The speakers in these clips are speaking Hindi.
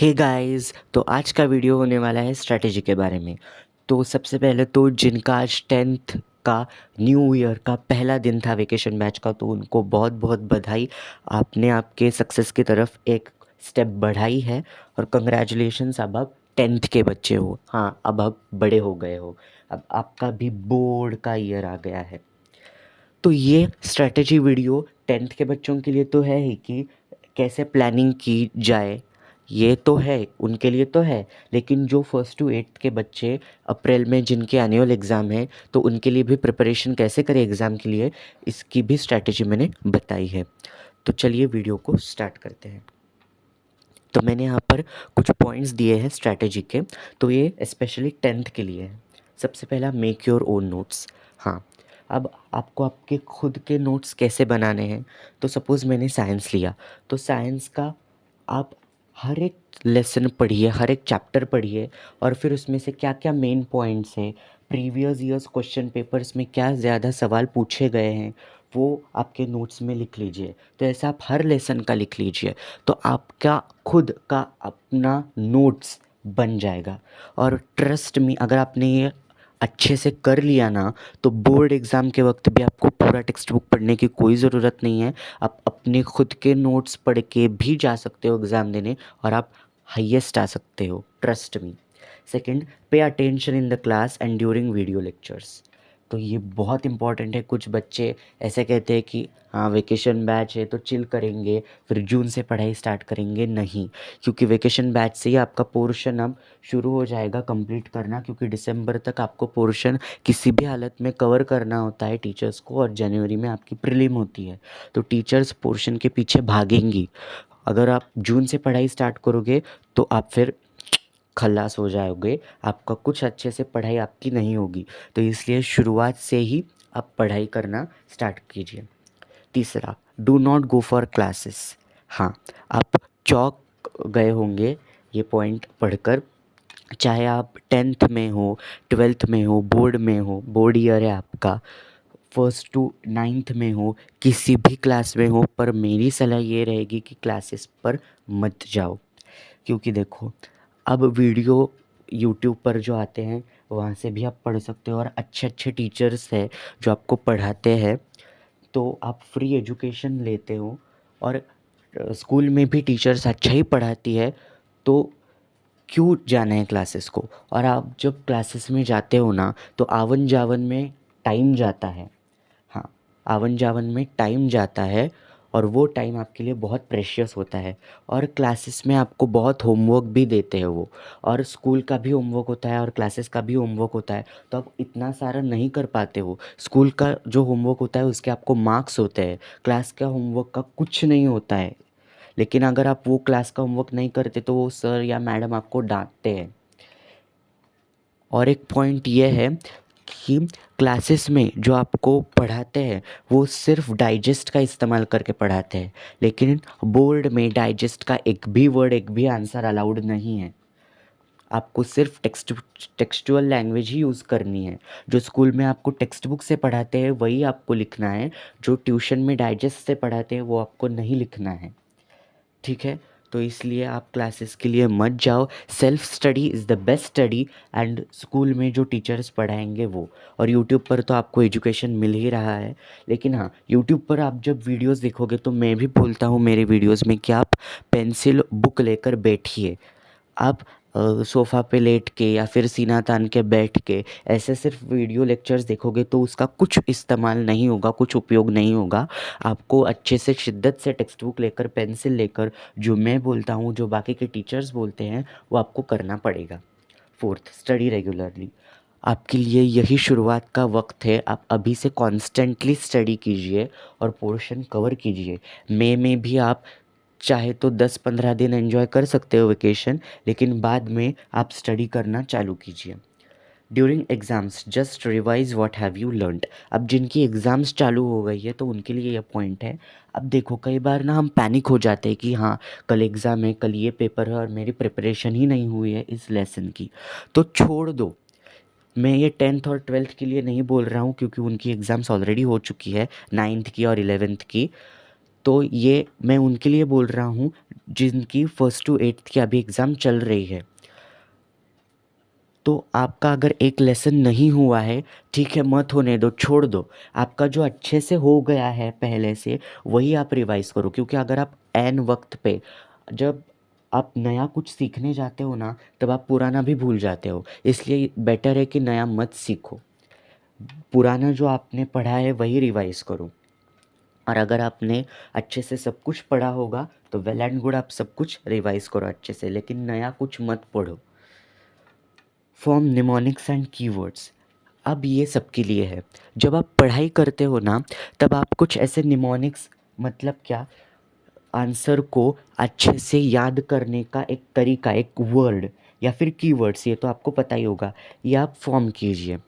हे गाइस, तो आज का वीडियो होने वाला है स्ट्रैटेजी के बारे में। तो सबसे पहले तो जिनका आज 10th का न्यू ईयर का पहला दिन था वेकेशन बैच का, तो उनको बहुत बहुत बधाई। आपने आपके सक्सेस की तरफ एक स्टेप बढ़ाई है और कंग्रेचुलेशंस। अब आप 10th के बच्चे हो। हाँ, अब आप बड़े हो गए हो। अब आपका भी बोर्ड का ईयर आ गया है। तो ये स्ट्रैटेजी वीडियो 10th के बच्चों के लिए तो है ही कि कैसे प्लानिंग की जाए, ये तो है, उनके लिए तो है। लेकिन जो फर्स्ट टू एट्थ के बच्चे अप्रैल में जिनके एनुअल एग्ज़ाम है, तो उनके लिए भी प्रिपरेशन कैसे करें एग्ज़ाम के लिए, इसकी भी स्ट्रैटेजी मैंने बताई है। तो चलिए वीडियो को स्टार्ट करते हैं। तो मैंने यहाँ पर कुछ पॉइंट्स दिए हैं स्ट्रैटेजी के, तो ये स्पेशली 10th के लिए है। सबसे पहला, मेक योर ओन नोट्स। हाँ, अब आपको आपके खुद के नोट्स कैसे बनाने हैं। तो सपोज़ मैंने साइंस लिया, तो साइंस का आप हर एक लेसन पढ़िए, हर एक चैप्टर पढ़िए और फिर उसमें से क्या क्या मेन पॉइंट्स हैं, प्रीवियस ईयर्स क्वेश्चन पेपर्स में क्या ज़्यादा सवाल पूछे गए हैं, वो आपके नोट्स में लिख लीजिए। तो ऐसा आप हर लेसन का लिख लीजिए, तो आपका खुद का अपना नोट्स बन जाएगा। और ट्रस्ट मी, अगर आपने ये अच्छे से कर लिया ना, तो बोर्ड एग्ज़ाम के वक्त भी आपको पूरा टेक्स्ट बुक पढ़ने की कोई ज़रूरत नहीं है। आप अपने खुद के नोट्स पढ़ के भी जा सकते हो एग्ज़ाम देने और आप हाईएस्ट आ सकते हो, trust me. Second, pay attention in the class and during video lectures. तो ये बहुत इंपॉर्टेंट है। कुछ बच्चे ऐसे कहते हैं कि हाँ वेकेशन बैच है तो चिल करेंगे, फिर जून से पढ़ाई स्टार्ट करेंगे। नहीं, क्योंकि वेकेशन बैच से ही आपका पोर्शन अब शुरू हो जाएगा कंप्लीट करना, क्योंकि दिसंबर तक आपको पोर्शन किसी भी हालत में कवर करना होता है टीचर्स को, और जनवरी में आपकी प्रीलिम होती है। तो टीचर्स पोर्शन के पीछे भागेंगी। अगर आप जून से पढ़ाई स्टार्ट करोगे तो आप फिर खल्लास हो जाओगे, आपका कुछ अच्छे से पढ़ाई आपकी नहीं होगी। तो इसलिए शुरुआत से ही आप पढ़ाई करना स्टार्ट कीजिए। तीसरा, do not go for classes. हाँ, आप चौंक गए होंगे ये पॉइंट पढ़कर। चाहे आप 10th में हो, 12th में हो, बोर्ड में हो, बोर्ड ईयर है आपका, फर्स्ट टू 9th में हो, किसी भी क्लास में हो, पर मेरी सलाह ये रहेगी कि क्लासेस पर मत जाओ। क्योंकि देखो, अब वीडियो यूट्यूब पर जो आते हैं वहाँ से भी आप पढ़ सकते हो, और अच्छे अच्छे टीचर्स हैं जो आपको पढ़ाते हैं, तो आप फ्री एजुकेशन लेते हो। और स्कूल में भी टीचर्स अच्छा ही पढ़ाती है, तो क्यों जाना है क्लासेस को। और आप जब क्लासेस में जाते हो ना, तो आवन जावन में टाइम जाता है। हाँ, आवन जावन में टाइम जाता है, और वो टाइम आपके लिए बहुत प्रेशियस होता है। और क्लासेस में आपको बहुत होमवर्क भी देते हैं वो, और स्कूल का भी होमवर्क होता है और क्लासेस का भी होमवर्क होता है, तो आप इतना सारा नहीं कर पाते हो। स्कूल का जो होमवर्क होता है उसके आपको मार्क्स होते हैं, क्लास का होमवर्क का कुछ नहीं होता है। लेकिन अगर आप वो क्लास का होमवर्क नहीं करते तो वो सर या मैडम आपको डांटते हैं। और एक पॉइंट ये है कि क्लासेस में जो आपको पढ़ाते हैं वो सिर्फ डाइजेस्ट का इस्तेमाल करके पढ़ाते हैं, लेकिन बोर्ड में डाइजेस्ट का एक भी वर्ड, एक भी आंसर अलाउड नहीं है। आपको सिर्फ टेक्सचुअल लैंग्वेज ही यूज़ करनी है। जो स्कूल में आपको टेक्स्ट बुक से पढ़ाते हैं वही आपको लिखना है, जो ट्यूशन में डाइजेस्ट से पढ़ाते हैं वो आपको नहीं लिखना है। ठीक है, तो इसलिए आप क्लासेस के लिए मत जाओ। Self study is the best study, and school में जो टीचर्स पढ़ाएंगे वो। और यूट्यूब पर तो आपको एजुकेशन मिल ही रहा है। लेकिन हाँ, यूट्यूब पर आप जब वीडियोस देखोगे, तो मैं भी बोलता हूँ मेरे वीडियोस में कि आप पेंसिल बुक लेकर बैठिए। आप सोफ़ा पे लेट के या फिर सीना तान के बैठ के ऐसे सिर्फ वीडियो लेक्चर्स देखोगे तो उसका कुछ इस्तेमाल नहीं होगा, कुछ उपयोग नहीं होगा। आपको अच्छे से शिद्दत से टेक्स्ट बुक लेकर, पेंसिल लेकर, जो मैं बोलता हूँ, जो बाकी के टीचर्स बोलते हैं, वो आपको करना पड़ेगा। Fourth, study regularly. आपके लिए यही शुरुआत का वक्त है। आप अभी से कॉन्स्टेंटली स्टडी कीजिए और पोर्शन कवर कीजिए। मई में भी आप चाहे तो 10-15 दिन एंजॉय कर सकते हो वेकेशन, लेकिन बाद में आप स्टडी करना चालू कीजिए। During exams just revise what have you learned. अब जिनकी एग्ज़ाम्स चालू हो गई है तो उनके लिए यह पॉइंट है। अब देखो, कई बार ना हम पैनिक हो जाते हैं कि हाँ कल एग्ज़ाम है, कल ये पेपर है और मेरी प्रिपरेशन ही नहीं हुई है इस लेसन की। तो छोड़ दो। मैं ये 10th और 12th के लिए नहीं बोल रहा हूँ, क्योंकि उनकी एग्ज़ाम्स ऑलरेडी हो चुकी है, 9th की और 11th की। तो ये मैं उनके लिए बोल रहा हूँ जिनकी 1st to 8th की अभी एग्ज़ाम चल रही है। तो आपका अगर एक लेसन नहीं हुआ है, ठीक है, मत होने दो, छोड़ दो। आपका जो अच्छे से हो गया है पहले से, वही आप रिवाइज़ करो, क्योंकि अगर आप ऐन वक्त पे जब आप नया कुछ सीखने जाते हो ना, तब आप पुराना भी भूल जाते हो। इसलिए बेटर है कि नया मत सीखो, पुराना जो आपने पढ़ा है वही रिवाइज़ करो। और अगर आपने अच्छे से सब कुछ पढ़ा होगा तो वेल एंड गुड, आप सब कुछ रिवाइज़ करो अच्छे से, लेकिन नया कुछ मत पढ़ो। फॉर्म निमोनिक्स एंड कीवर्ड्स, अब ये सबके लिए है। जब आप पढ़ाई करते हो ना, तब आप कुछ ऐसे निमोनिक्स, मतलब क्या, आंसर को अच्छे से याद करने का एक तरीका, एक वर्ड या फिर कीवर्ड्स, ये तो आपको पता ही होगा, ये आप फॉर्म कीजिए।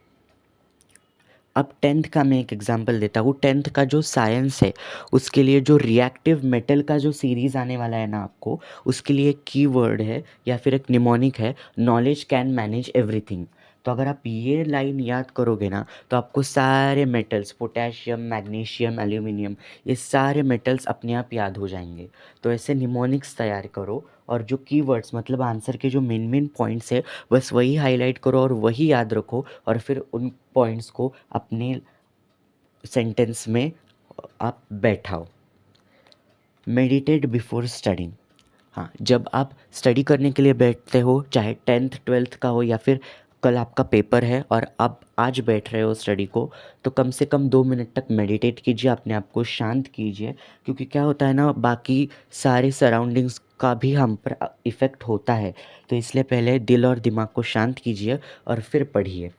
अब 10th का मैं एक एग्जांपल देता हूँ। 10th का जो साइंस है, उसके लिए जो रिएक्टिव मेटल का जो सीरीज़ आने वाला है ना आपको, उसके लिए एक कीवर्ड है या फिर एक निमोनिक है, नॉलेज कैन मैनेज एवरीथिंग। तो अगर आप ये लाइन याद करोगे ना, तो आपको सारे मेटल्स, पोटेशियम, मैग्नीशियम, एल्यूमिनियम, ये सारे मेटल्स अपने आप याद हो जाएंगे। तो ऐसे निमोनिक्स तैयार करो, और जो कीवर्ड्स मतलब आंसर के जो मेन मेन पॉइंट्स है, बस वही हाईलाइट करो और वही याद रखो, और फिर उन पॉइंट्स को अपने सेंटेंस में आप बैठाओ। मेडिटेट बिफोर स्टडिंग, हाँ, जब आप स्टडी करने के लिए बैठते हो, चाहे 10th 12th का हो या फिर कल आपका पेपर है और आप आज बैठ रहे हो स्टडी को, तो कम से कम 2 मिनट तक मेडिटेट कीजिए, अपने आप को शांत कीजिए। क्योंकि क्या होता है ना, बाकी सारे सराउंडिंग्स का भी हम पर इफ़ेक्ट होता है। तो इसलिए पहले दिल और दिमाग को शांत कीजिए और फिर पढ़िए।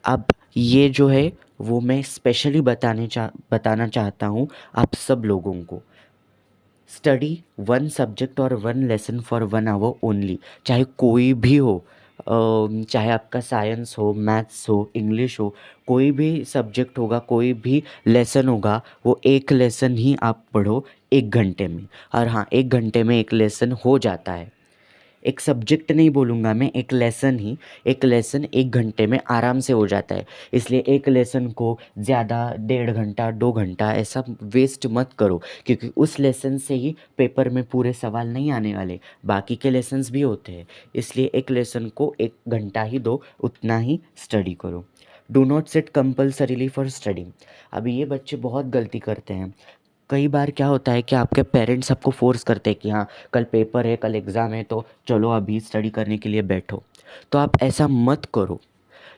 अब ये जो है वो मैं स्पेशली बताना चाहता हूँ आप सब लोगों को। स्टडी वन सब्जेक्ट और one lesson for 1 hour only, चाहे कोई भी हो, चाहे आपका साइंस हो, मैथ्स हो, इंग्लिश हो, कोई भी सब्जेक्ट होगा, कोई भी लेसन होगा, वो एक लेसन ही आप पढ़ो 1 घंटे में। और हाँ, 1 घंटे में एक लेसन हो जाता है। एक सब्जेक्ट नहीं बोलूँगा मैं, एक लेसन ही, एक लेसन 1 घंटे में आराम से हो जाता है। इसलिए एक लेसन को ज़्यादा 1.5 घंटा 2 घंटा ऐसा वेस्ट मत करो, क्योंकि उस लेसन से ही पेपर में पूरे सवाल नहीं आने वाले, बाकी के लेसन्स भी होते हैं। इसलिए एक लेसन को 1 घंटा ही दो, उतना ही स्टडी करो। Do not sit compulsorily for study, अभी ये बच्चे बहुत गलती करते हैं। कई बार क्या होता है कि आपके पेरेंट्स आपको फ़ोर्स करते हैं कि हाँ, कल पेपर है, कल एग्ज़ाम है, तो चलो अभी स्टडी करने के लिए बैठो। तो आप ऐसा मत करो।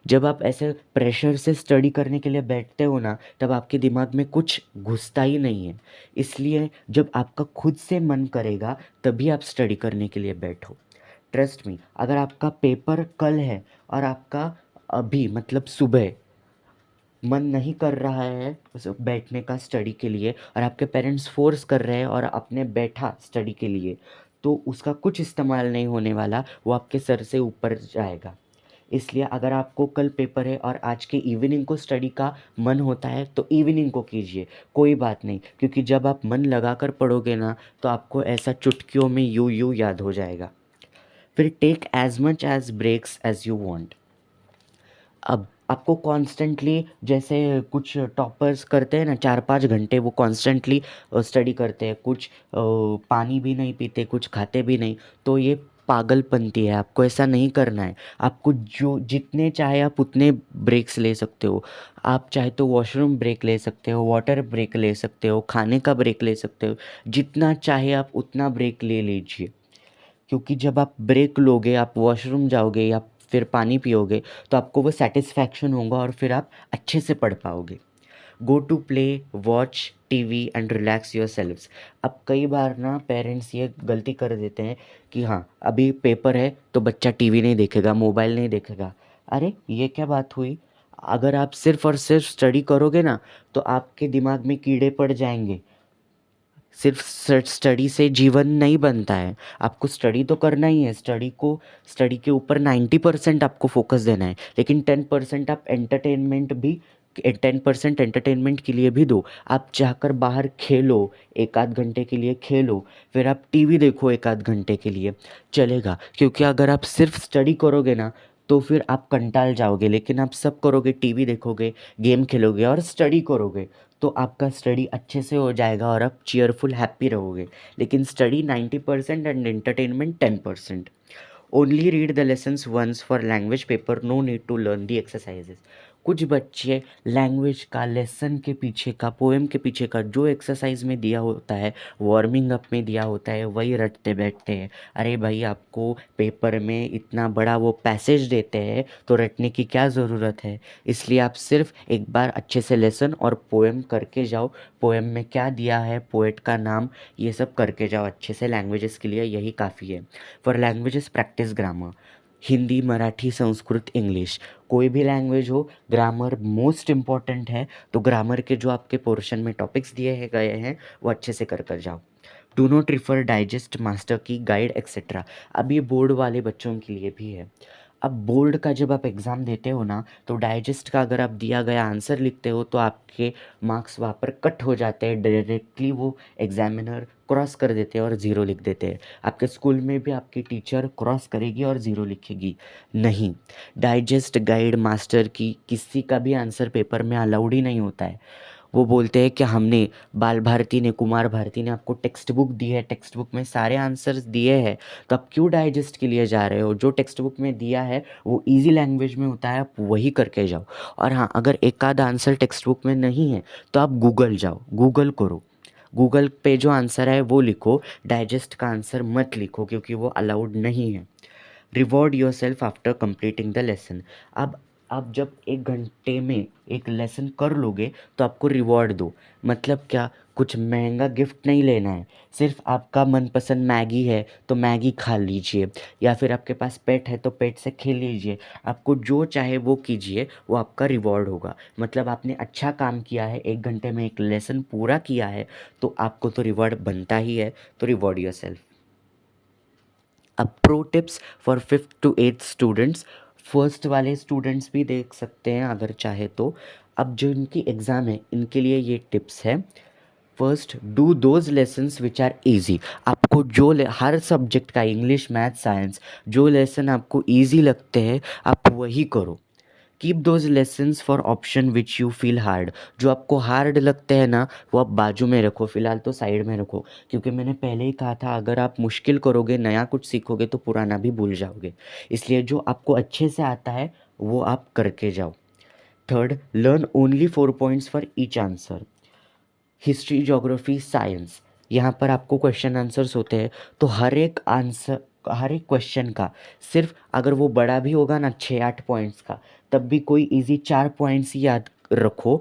जब आप ऐसे प्रेशर से स्टडी करने के लिए बैठते हो ना, तब आपके दिमाग में कुछ घुसता ही नहीं है। इसलिए जब आपका खुद से मन करेगा, तभी आप स्टडी करने के लिए बैठो। ट्रस्ट मी, अगर आपका पेपर कल है और आपका अभी मतलब सुबह मन नहीं कर रहा है उस बैठने का स्टडी के लिए, और आपके पेरेंट्स फोर्स कर रहे हैं और आपने बैठा स्टडी के लिए, तो उसका कुछ इस्तेमाल नहीं होने वाला, वो आपके सर से ऊपर जाएगा। इसलिए अगर आपको कल पेपर है और आज के इवनिंग को स्टडी का मन होता है, तो इवनिंग को कीजिए, कोई बात नहीं, क्योंकि जब आप मन लगा कर पढ़ोगे ना, तो आपको ऐसा चुटकियों में यूं यूं याद हो जाएगा। फिर take as much as breaks as you want. अब आपको कॉन्स्टेंटली, जैसे कुछ टॉपर्स करते हैं ना, 4-5 घंटे वो कॉन्स्टेंटली स्टडी करते हैं, कुछ पानी भी नहीं पीते, कुछ खाते भी नहीं, तो ये पागलपंती है। आपको ऐसा नहीं करना है। आपको जो जितने चाहे आप उतने ब्रेक्स ले सकते हो। आप चाहे तो वॉशरूम ब्रेक ले सकते हो, वाटर ब्रेक ले सकते हो, खाने का ब्रेक ले सकते हो, जितना चाहे आप उतना ब्रेक ले लीजिए। क्योंकि जब आप ब्रेक लोगे, आप वॉशरूम जाओगे या फिर पानी पियोगे, तो आपको वो सेटिस्फैक्शन होगा और फिर आप अच्छे से पढ़ पाओगे। Go to play, watch TV and relax yourselves. अब कई बार ना पेरेंट्स ये गलती कर देते हैं कि हाँ, अभी पेपर है तो बच्चा टीवी नहीं देखेगा, मोबाइल नहीं देखेगा। अरे ये क्या बात हुई? अगर आप सिर्फ और सिर्फ स्टडी करोगे ना, तो आपके दिमाग में कीड़े पड़ जाएंगे। सिर्फ स्टडी से जीवन नहीं बनता है। आपको स्टडी तो करना ही है, स्टडी के ऊपर 90% आपको फोकस देना है, लेकिन 10% आप एंटरटेनमेंट भी 10% एंटरटेनमेंट के लिए भी दो। आप जाकर बाहर खेलो, 1 आध घंटे के लिए खेलो, फिर आप टीवी देखो 1 आध घंटे के लिए, चलेगा। क्योंकि अगर आप सिर्फ स्टडी करोगे ना, तो फिर आप कंटाल जाओगे। लेकिन आप सब करोगे, टीवी देखोगे, गेम खेलोगे और स्टडी करोगे, तो आपका स्टडी अच्छे से हो जाएगा और आप चीयरफुल हैप्पी रहोगे। लेकिन study 90% and entertainment 10%। Only read the lessons once for language paper, no need to learn the exercises. कुछ बच्चे लैंग्वेज का लेसन के पीछे का, पोएम के पीछे का जो एक्सरसाइज में दिया होता है, वार्मिंग अप में दिया होता है, वही रटते बैठते हैं। अरे भाई, आपको पेपर में इतना बड़ा वो पैसेज देते हैं तो रटने की क्या ज़रूरत है। इसलिए आप सिर्फ एक बार अच्छे से लेसन और पोएम करके जाओ। पोएम में क्या दिया है, पोएट का नाम, ये सब करके जाओ अच्छे से। लैंग्वेजेस के लिए यही काफ़ी है। For languages practice grammar. Hindi, Marathi, Sanskrit, English, कोई भी लैंग्वेज हो, ग्रामर मोस्ट इम्पॉर्टेंट है। तो ग्रामर के जो आपके पोर्शन में टॉपिक्स दिए हैं गए हैं वो अच्छे से कर कर जाओ। Do not refer digest, master की, गाइड एक्सेट्रा। अब ये बोर्ड वाले बच्चों के लिए भी है। अब बोर्ड का जब आप एग्ज़ाम देते हो ना, तो डाइजेस्ट का अगर आप दिया गया आंसर लिखते हो तो आपके मार्क्स वहाँ पर कट हो जाते हैं। डायरेक्टली वो एग्जामिनर क्रॉस कर देते हैं और ज़ीरो लिख देते हैं। आपके स्कूल में भी आपकी टीचर क्रॉस करेगी और ज़ीरो लिखेगी नहीं। डाइजेस्ट, गाइड, मास्टर की किसी का भी आंसर पेपर में अलाउड ही नहीं होता है। वो बोलते हैं कि हमने, बाल भारती ने, कुमार भारती ने आपको टेक्स्ट बुक दी है, टेक्स्ट बुक में सारे आंसर्स दिए हैं, तो आप क्यों डाइजेस्ट के लिए जा रहे हो। जो टेक्स्ट बुक में दिया है वो इजी लैंग्वेज में होता है, आप वही करके जाओ। और हाँ, अगर एक आध आंसर टेक्स्ट बुक में नहीं है तो आप गूगल जाओ, गूगल करो। गूगल पे जो आंसर है वो लिखो, डाइजेस्ट का आंसर मत लिखो क्योंकि वो अलाउड नहीं है। Reward your self after completing the lesson. अब आप जब 1 घंटे में एक लेसन कर लोगे तो आपको रिवॉर्ड दो। मतलब क्या, कुछ महंगा गिफ्ट नहीं लेना है। सिर्फ आपका मनपसंद मैगी है तो मैगी खा लीजिए, या फिर आपके पास पेट है तो पेट से खेल लीजिए। आपको जो चाहे वो कीजिए, वो आपका रिवॉर्ड होगा। मतलब आपने अच्छा काम किया है, 1 घंटे में एक लेसन पूरा किया है, तो आपको तो रिवॉर्ड बनता ही है। तो रिवॉर्ड योर सेल्फ। अब pro tips for 5th to 8th students. First वाले स्टूडेंट्स भी देख सकते हैं अगर चाहे तो। अब जो इनकी एग्ज़ाम है इनके लिए ये टिप्स है। First, do those lessons which are easy. आपको जो हर सब्जेक्ट का, इंग्लिश, मैथ, साइंस, जो लेसन आपको ईजी लगते हैं आप वही करो। Keep those lessons for option which you feel hard. जो आपको हार्ड लगते हैं ना, वो आप बाजू में रखो, फ़िलहाल तो साइड में रखो। क्योंकि मैंने पहले ही कहा था, अगर आप मुश्किल करोगे, नया कुछ सीखोगे तो पुराना भी भूल जाओगे। इसलिए जो आपको अच्छे से आता है वो आप करके जाओ। Third, learn only 4 points for each answer. History, geography, science, यहाँ पर आपको क्वेश्चन आंसर्स होते हैं, तो हर एक आंसर, हर एक क्वेश्चन का सिर्फ, अगर वो बड़ा भी होगा ना 6-8 पॉइंट्स का, तब भी कोई इजी 4 पॉइंट्स ही याद रखो।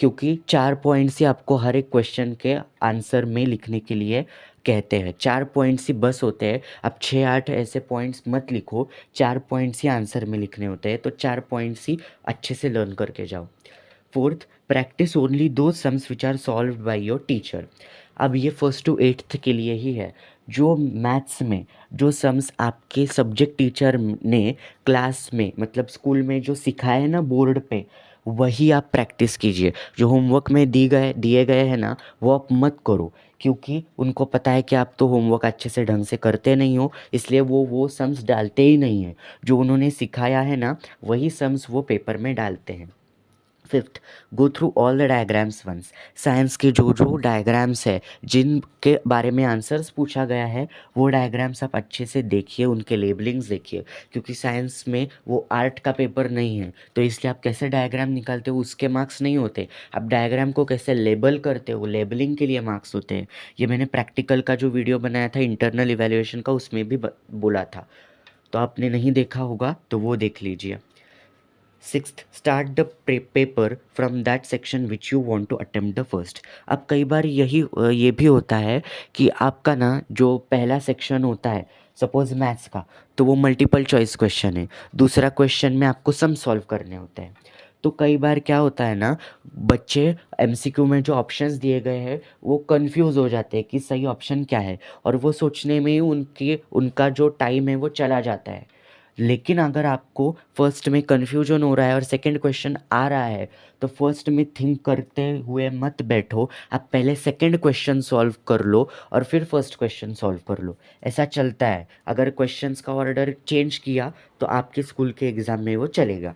क्योंकि 4 पॉइंट्स ही आपको हर एक क्वेश्चन के आंसर में लिखने के लिए कहते हैं। 4 पॉइंट्स ही बस होते हैं। अब 6-8 ऐसे पॉइंट्स मत लिखो, 4 पॉइंट्स ही आंसर में लिखने होते हैं। तो 4 पॉइंट्स ही अच्छे से लर्न करके जाओ। Fourth, practice only those sums which are solve by your teacher. अब ये 1st to 8th के लिए ही है। जो मैथ्स में जो सम्स आपके सब्जेक्ट टीचर ने क्लास में, मतलब स्कूल में जो सिखाए हैं ना बोर्ड पे, वही आप प्रैक्टिस कीजिए। जो होमवर्क में दिए गए हैं ना, वो आप मत करो। क्योंकि उनको पता है कि आप तो होमवर्क अच्छे से ढंग से करते नहीं हो, इसलिए वो सम्स डालते ही नहीं हैं। जो उन्होंने सिखाया है ना, वही सम्स वो पेपर में डालते हैं। Fifth, go through all the diagrams once. Science के जो जो डायग्राम्स है, जिनके बारे में आंसर्स पूछा गया है, वो डायग्राम्स आप अच्छे से देखिए, उनके लेबलिंग्स देखिए। क्योंकि साइंस में वो आर्ट का पेपर नहीं है, तो इसलिए आप कैसे डायग्राम निकालते हो उसके मार्क्स नहीं होते। आप डायग्राम को कैसे लेबल करते हो, लेबलिंग के लिए मार्क्स होते हैं। ये मैंने प्रैक्टिकल का जो वीडियो बनाया था इंटरनल इवैल्यूएशन का, उसमें भी बोला था। तो आपने नहीं देखा होगा तो वो देख लीजिए। Sixth, start the paper from that section which you want to attempt the first. अब कई बार ये भी होता है कि आपका ना जो पहला सेक्शन होता है, सपोज मैथ्स का, तो वो मल्टीपल चॉइस क्वेश्चन है। दूसरा क्वेश्चन में आपको सम सॉल्व करने होते हैं। तो कई बार क्या होता है ना, बच्चे एमसीक्यू में जो ऑप्शंस दिए गए हैं वो कंफ्यूज हो जाते हैं कि सही ऑप्शन क्या है, और वो सोचने में ही उनका जो टाइम है वो चला जाता है। लेकिन अगर आपको फर्स्ट में कन्फ्यूजन हो रहा है और सेकंड क्वेश्चन आ रहा है, तो फर्स्ट में थिंक करते हुए मत बैठो, आप पहले सेकंड क्वेश्चन सॉल्व कर लो और फिर फर्स्ट क्वेश्चन सॉल्व कर लो। ऐसा चलता है, अगर क्वेश्चंस का ऑर्डर चेंज किया तो आपके स्कूल के एग्ज़ाम में वो चलेगा।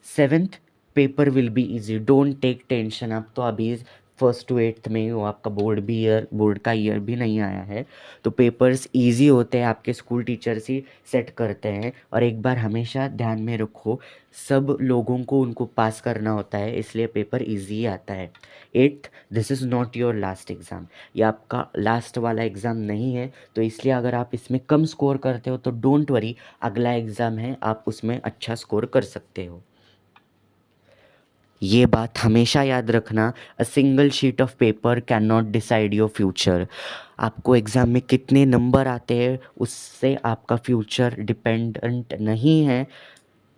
Seventh, paper will be easy, don't take tension. आप तो अभी फर्स्ट टू एट्थ में ही हो, आपका बोर्ड का ईयर भी नहीं आया है, तो पेपर्स इजी होते हैं, आपके स्कूल टीचर्स ही सेट करते हैं। और एक बार हमेशा ध्यान में रखो, सब लोगों को उनको पास करना होता है, इसलिए पेपर इजी आता है। Eighth, this is not your last exam, ये आपका लास्ट वाला एग्ज़ाम नहीं है, तो इसलिए अगर आप इसमें कम स्कोर करते हो तो डोंट वरी, अगला एग्ज़ाम है, आप उसमें अच्छा स्कोर कर सकते हो। ये बात हमेशा याद रखना, a single sheet of paper can not decide your future. आपको एग्ज़ाम में कितने नंबर आते हैं उससे आपका फ्यूचर डिपेंडेंट नहीं है,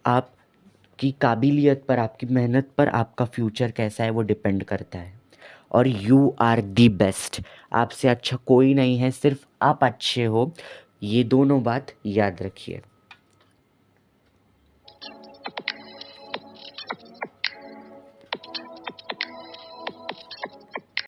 आपकी काबिलियत पर, आपकी मेहनत पर आपका फ्यूचर कैसा है वो डिपेंड करता है। और यू आर दी बेस्ट, आपसे अच्छा कोई नहीं है, सिर्फ आप अच्छे हो, ये दोनों बात याद रखिए।